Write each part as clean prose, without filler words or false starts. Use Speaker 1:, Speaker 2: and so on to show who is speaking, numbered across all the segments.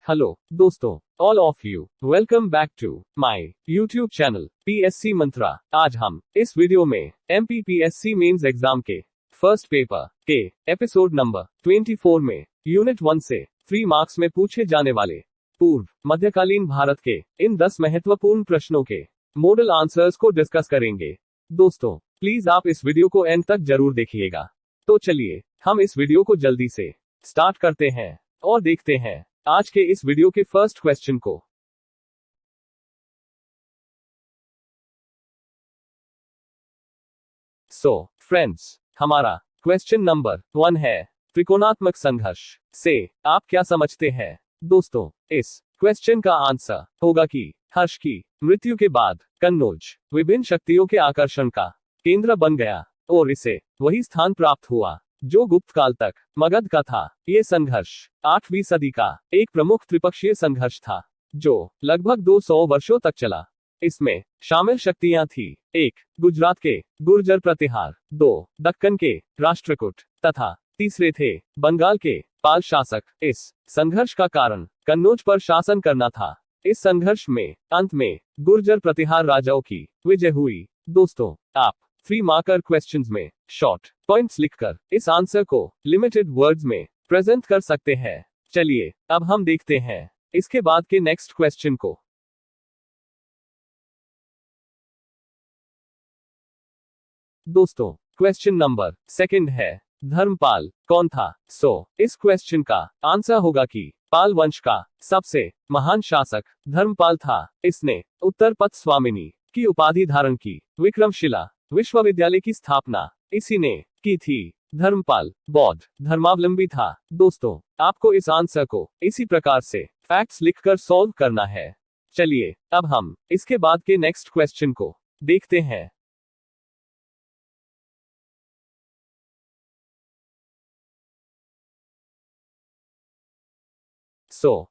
Speaker 1: Hello, दोस्तों, all of you, welcome back to my YouTube channel PSC मंत्रा। आज हम इस वीडियो में MPPSC मेंस एग्जाम के फर्स्ट पेपर के एपिसोड नंबर 24 में यूनिट 1 से 3 मार्क्स में पूछे जाने वाले पूर्व मध्यकालीन भारत के इन 10 महत्वपूर्ण प्रश्नों के मॉडल आंसर्स को डिस्कस करेंगे। दोस्तों, प्लीज आप इस वीडियो को एंड तक जरूर देखिएगा। तो चलिए हम इस वीडियो को जल्दी से स्टार्ट करते हैं और देखते हैं आज के इस वीडियो के फर्स्ट क्वेश्चन को। फ्रेंड्स, हमारा क्वेश्चन नंबर 1 है त्रिकोणात्मक संघर्ष से आप क्या समझते हैं? दोस्तों, इस क्वेश्चन का आंसर होगा कि हर्ष की मृत्यु के बाद कन्नौज विभिन्न शक्तियों के आकर्षण का केंद्र बन गया और इसे वही स्थान प्राप्त हुआ जो गुप्त काल तक मगध का था। ये संघर्ष 8वीं सदी का एक प्रमुख त्रिपक्षीय संघर्ष था जो लगभग 200 वर्षों तक चला। इसमें शामिल शक्तियां थी 1. गुजरात के गुर्जर प्रतिहार, 2. दक्कन के राष्ट्रकूट तथा तीसरे थे बंगाल के पाल शासक। इस संघर्ष का कारण कन्नौज पर शासन करना था। इस संघर्ष में अंत में गुर्जर प्रतिहार राजाओं की विजय हुई। दोस्तों, आप 3 मार्कर क्वेश्चंस में शॉर्ट पॉइंट्स लिखकर इस आंसर को लिमिटेड वर्ड्स में प्रेजेंट कर सकते हैं। चलिए अब हम देखते हैं इसके बाद के नेक्स्ट क्वेश्चन को। दोस्तों, क्वेश्चन नंबर 2 है धर्मपाल कौन था? इस क्वेश्चन का आंसर होगा कि पाल वंश का सबसे महान शासक धर्मपाल था। इसने उत्तर पथ स्वामिनी की उपाधि धारण की। विक्रमशिला विश्वविद्यालय की स्थापना इसी ने की थी। धर्मपाल बौद्ध धर्मावलंबी था। दोस्तों, आपको इस आंसर को इसी प्रकार से फैक्ट्स लिखकर सॉल्व करना है। चलिए अब हम इसके बाद के नेक्स्ट क्वेश्चन को देखते हैं।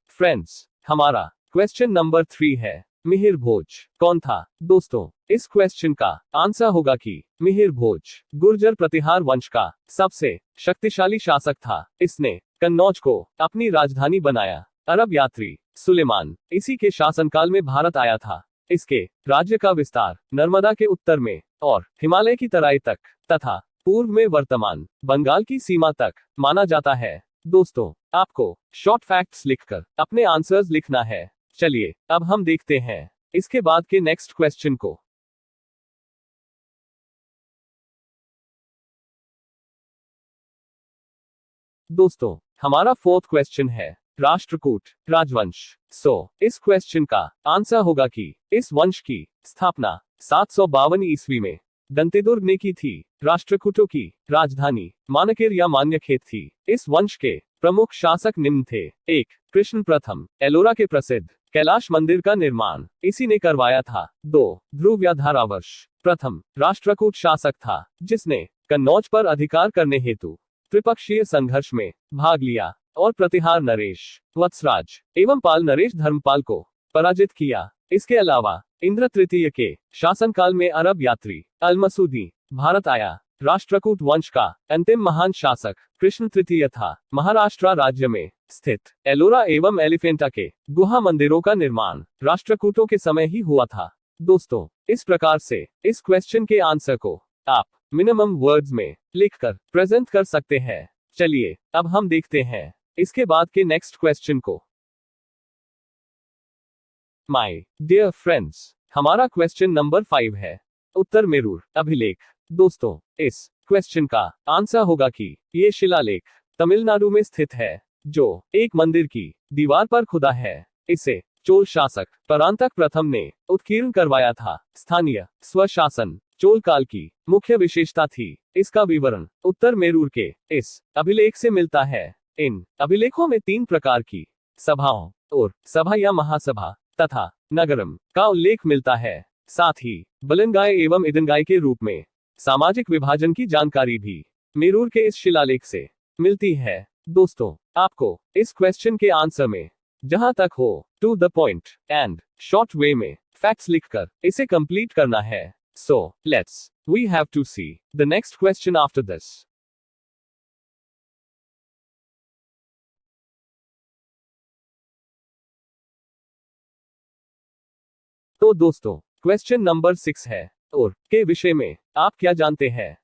Speaker 1: फ्रेंड्स, हमारा क्वेश्चन नंबर 3 है मिहिर भोज कौन था? दोस्तों, इस क्वेश्चन का आंसर होगा कि मिहिर भोज गुर्जर प्रतिहार वंश का सबसे शक्तिशाली शासक था। इसने कन्नौज को अपनी राजधानी बनाया। अरब यात्री सुलेमान इसी के शासनकाल में भारत आया था। इसके राज्य का विस्तार नर्मदा के उत्तर में और हिमालय की तराई तक तथा पूर्व में वर्तमान बंगाल की सीमा तक माना जाता है। दोस्तों, आपको शॉर्ट फैक्ट्स लिखकर अपने आंसर्स लिखना है। चलिए अब हम देखते हैं इसके बाद के नेक्स्ट क्वेश्चन को। दोस्तों, हमारा 4th क्वेश्चन है राष्ट्रकूट राजवंश। इस क्वेश्चन का आंसर होगा कि इस वंश की स्थापना 752 ईस्वी में दंतेदुर्ग ने की थी। राष्ट्रकूटों की राजधानी मानकेर या मान्यखेत थी। इस वंश के प्रमुख शासक निम्न थे। 1. कृष्ण प्रथम एलोरा के प्रसिद्ध कैलाश मंदिर का निर्माण इसी ने करवाया था। 2. ध्रुव या धारावर्ष प्रथम राष्ट्रकूट शासक था जिसने कन्नौज पर अधिकार करने हेतु त्रिपक्षीय संघर्ष में भाग लिया और प्रतिहार नरेश वत्सराज एवं पाल नरेश धर्मपाल को पराजित किया। इसके अलावा इंद्र तृतीय के शासनकाल में अरब यात्री अल-मसूदी भारत आया। राष्ट्रकूट वंश का अंतिम महान शासक कृष्ण तृतीय था। महाराष्ट्र राज्य में स्थित एलोरा एवं एलिफेंटा के गुहा मंदिरों का निर्माण राष्ट्रकूटों के समय ही हुआ था। दोस्तों, इस प्रकार से इस क्वेश्चन के आंसर को आप मिनिमम वर्ड्स में लिखकर प्रेजेंट कर सकते हैं। चलिए अब हम देखते हैं इसके बाद के नेक्स्ट क्वेश्चन को। माय डियर फ्रेंड्स, हमारा क्वेश्चन नंबर 5 है उत्तर मेरूर अभिलेख। दोस्तों, इस क्वेश्चन का आंसर होगा कि ये शिलालेख तमिलनाडु में स्थित है जो एक मंदिर की दीवार पर खुदा है। इसे चोल शासक परांतक प्रथम ने उत्कीर्ण करवाया था। स्थानीय स्वशासन चोल काल की मुख्य विशेषता थी। इसका विवरण उत्तर मेरूर के इस अभिलेख से मिलता है। इन अभिलेखों में 3 प्रकार की सभाओं और सभा या महासभा तथा नगरम का उल्लेख मिलता है। साथ ही बलनगाय एवं इदनगाय के रूप में सामाजिक विभाजन की जानकारी भी मेरूर के इस शिलालेख से मिलती है। दोस्तों, आपको इस क्वेश्चन के आंसर में जहां तक हो to the point and short way में फैक्ट्स लिखकर इसे कंप्लीट करना है। Let's we have to see the next question after this. तो दोस्तों क्वेश्चन नंबर 6 है और के विषय में आप क्या जानते हैं?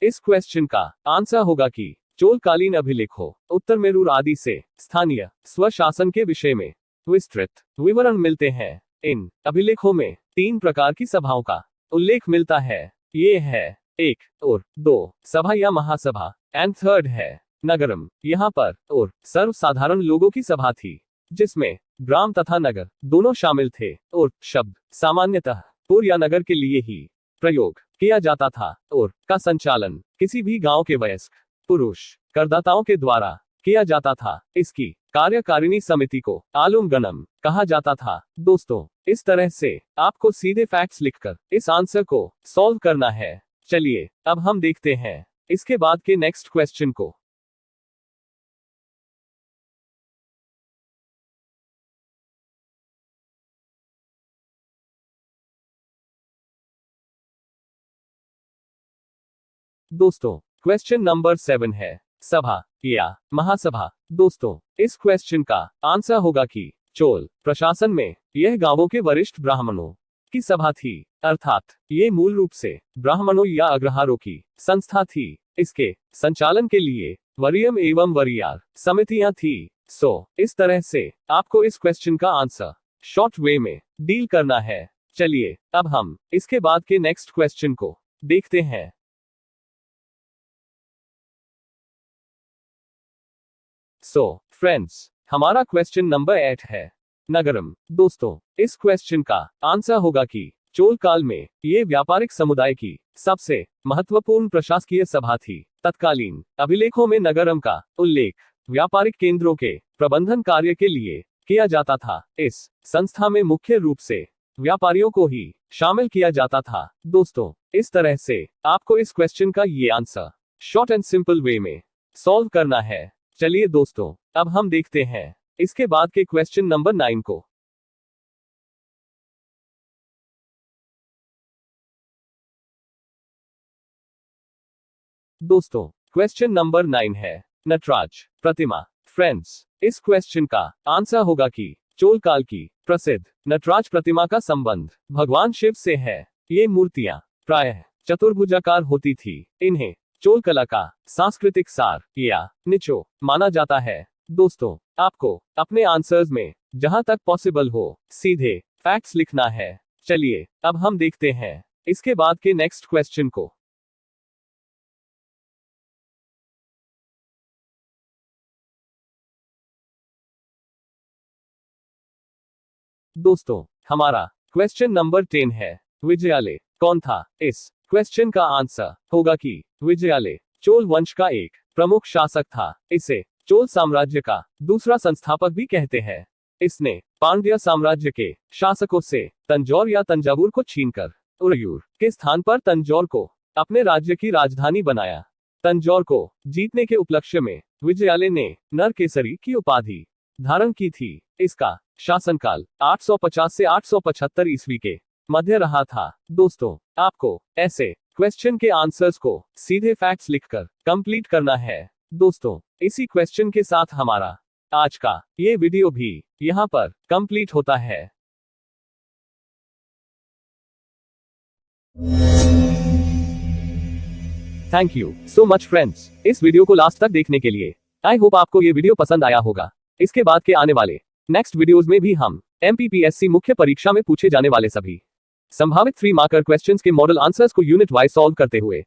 Speaker 1: इस क्वेश्चन का आंसर होगा कि चोलकालीन अभिलेखों उत्तर मेरूर आदि से स्थानीय स्वशासन के विषय में विस्तृत विवरण मिलते हैं। इन अभिलेखों में 3 प्रकार की सभाओं का उल्लेख मिलता है। ये है 1 और 2 सभा या महासभा एंड 3 है नगरम। यहाँ पर और सर्वसाधारण लोगों की सभा थी जिसमें ग्राम तथा नगर दोनों शामिल थे और शब्द सामान्यतः पुर या नगर के लिए ही प्रयोग किया जाता था और का संचालन किसी भी गांव के वयस्क पुरुष करदाताओं के द्वारा किया जाता था। इसकी कार्यकारिणी समिति को आलुम गणम कहा जाता था। दोस्तों इस तरह से आपको सीधे फैक्ट्स लिखकर इस आंसर को सॉल्व करना है। चलिए अब हम देखते हैं इसके बाद के नेक्स्ट क्वेश्चन को। दोस्तों क्वेश्चन नंबर 7 है सभा या महासभा। दोस्तों इस क्वेश्चन का आंसर होगा कि चोल प्रशासन में यह गांवों के वरिष्ठ ब्राह्मणों की सभा थी, अर्थात ये मूल रूप से ब्राह्मणों या अग्रहारों की संस्था थी। इसके संचालन के लिए वरीयम एवं वरीयार समितियां थी। इस तरह से आपको इस क्वेश्चन का आंसर शॉर्ट वे में डील करना है। चलिए अब हम इसके बाद के नेक्स्ट क्वेश्चन को देखते हैं। फ्रेंड्स हमारा क्वेश्चन नंबर 8 है नगरम। दोस्तों इस क्वेश्चन का आंसर होगा कि चोल काल में ये व्यापारिक समुदाय की सबसे महत्वपूर्ण प्रशासकीय सभा थी। तत्कालीन अभिलेखों में नगरम का उल्लेख व्यापारिक केंद्रों के प्रबंधन कार्य के लिए किया जाता था। इस संस्था में मुख्य रूप से व्यापारियों को ही शामिल किया जाता था। दोस्तों इस तरह से आपको इस क्वेश्चन का ये answer short and simple way में सॉल्व करना है। चलिए दोस्तों अब हम देखते हैं इसके बाद के क्वेश्चन नंबर 9 को। दोस्तों क्वेश्चन नंबर 9 है नटराज प्रतिमा। फ्रेंड्स इस क्वेश्चन का आंसर होगा कि चोल काल की प्रसिद्ध नटराज प्रतिमा का संबंध भगवान शिव से है। ये मूर्तियां प्रायः चतुर्भुजाकार होती थी। इन्हें चोल कला का सांस्कृतिक सार या निचो माना जाता है। दोस्तों आपको अपने आंसर्स में जहां तक पॉसिबल हो सीधे फैक्ट्स लिखना है। चलिए अब हम देखते हैं इसके बाद के नेक्स्ट क्वेश्चन को। दोस्तों हमारा क्वेश्चन नंबर 10 है विजयालय कौन था? इस क्वेश्चन का आंसर होगा कि विजयालय चोल वंश का एक प्रमुख शासक था। इसे चोल साम्राज्य का दूसरा संस्थापक भी कहते हैं। इसने पांड्य साम्राज्य के शासकों से तंजौर या तंजावुर को छीनकर उरयूर के स्थान पर तंजौर को अपने राज्य की राजधानी बनाया। तंजौर को जीतने के उपलक्ष्य में विजयालय ने नरकेसरी की उपाधि धारण की थी। इसका शासनकाल 850 से 875 ईस्वी के मध्य रहा था। दोस्तों आपको ऐसे क्वेश्चन के आंसर्स को सीधे फैक्ट्स लिखकर कंप्लीट करना है। दोस्तों इसी क्वेश्चन के साथ हमारा आज का ये वीडियो भी यहाँ पर कंप्लीट होता है। Thank you so much friends इस वीडियो को लास्ट तक देखने के लिए। आई होप आपको ये वीडियो पसंद आया होगा। इसके बाद के आने वाले नेक्स्ट वीडियोस में भी हम MPPSC मुख्य परीक्षा में पूछे जाने वाले सभी संभावित 3 मार्कर क्वेश्चंस के मॉडल आंसर्स को यूनिट वाइज सॉल्व करते हुए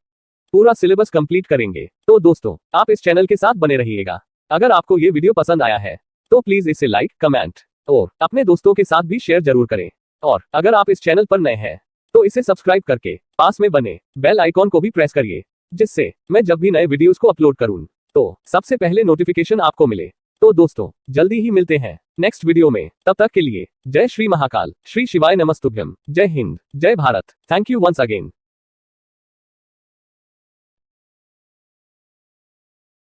Speaker 1: पूरा सिलेबस कंप्लीट करेंगे। तो दोस्तों आप इस चैनल के साथ बने रहिएगा। अगर आपको ये वीडियो पसंद आया है तो प्लीज इसे लाइक, कमेंट और अपने दोस्तों के साथ भी शेयर जरूर करें। और अगर आप इस चैनल पर नए हैं तो इसे सब्सक्राइब करके पास में बने बेल आइकॉन को भी प्रेस करिए, जिससे मैं जब भी नए वीडियोस को अपलोड करूं तो सबसे पहले नोटिफिकेशन आपको मिले। तो दोस्तों जल्दी ही मिलते हैं नेक्स्ट वीडियो में। तब तक के लिए जय श्री महाकाल, श्री शिवाय नमस्तुभ्यम, जय हिंद, जय Bharat. Thank you once again.